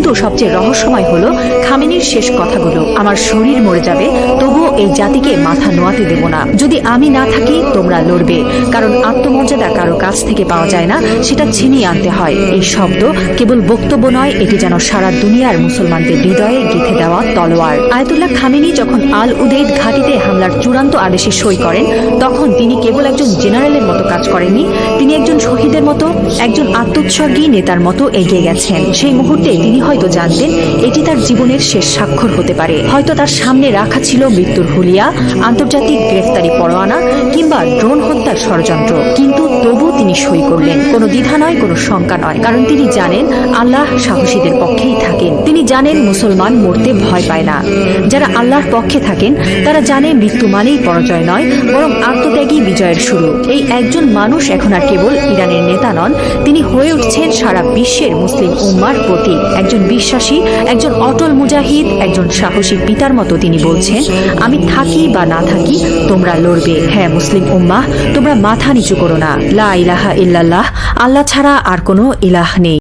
কিন্তু সবচেয়ে রহস্যময় হলো খামেনির শেষ কথাগুলো। আমার শরীর মরে যাবে, তবুও এই জাতিকে মাথা নোয়াতে দেব না। যদি আমি না থাকি তোমরা লড়বে, কারণ আত্মমর্যাদা কারো কাছ থেকে পাওয়া যায় না, সেটা ছিনিয়ে আনতে হয়। এই শব্দ কেবল বক্তব্য নয়, এটি যেন সারা দুনিয়ার মুসলমানদের হৃদয়ে গেঁথে দেওয়া তলোয়ার। আয়াতুল্লাহ খামেনি যখন আল উদেইদ ঘাঁটিতে হামলার চূড়ান্ত আদেশে সই করেন, তখন তিনি কেবল একজন জেনারেলের মতো কাজ করেননি, তিনি একজন শহীদের মতো, একজন আত্মোৎসর্গী নেতার মতো এগিয়ে গেছেন। সেই মুহূর্তে তিনি হয়তো জানতেন এটি তার জীবনের শেষ স্বাক্ষর হতে পারে। হয়তো তার সামনে রাখা ছিল মৃত্যুর হুলিয়া, আন্তর্জাতিক গ্রেফতারি পরোয়ানা কিংবা ড্রোন হত্যার ষড়যন্ত্র, কিন্তু তবু তিনি সই করলেন। কোনো দ্বিধা নয়, কোনো শঙ্কা নয়, কারণ তিনি জানেন আল্লাহ সাহসীদের পক্ষেই থাকেন। তিনি জানেন মুসলমান মরতে ভয় পায় না। যারা আল্লাহর পক্ষে থাকেন তারা জানে মৃত্যু মানেই পরাজয় নয়, বরং আত্মত্যাগী বিজয়ের শুরু। এই একজন মানুষ এখন আর কেবল ইরানের নেতা নন, তিনি হয়ে উঠছেন সারা বিশ্বের মুসলিম উম্মার প্রতীক। একজন বিশ্বাসী, একজন অটল মুজাহিদ, একজন সাহসী পিতার মতো তিনি বলছেন, আমি থাকি বা না থাকি তোমরা লড়বে। হ্যাঁ মুসলিম উম্মাহ, তোমরা মাথা নিচু করো না। লা ইলাহা ইল্লাল্লাহ, আল্লাহ ছাড়া আর কোনো ইলাহ নেই।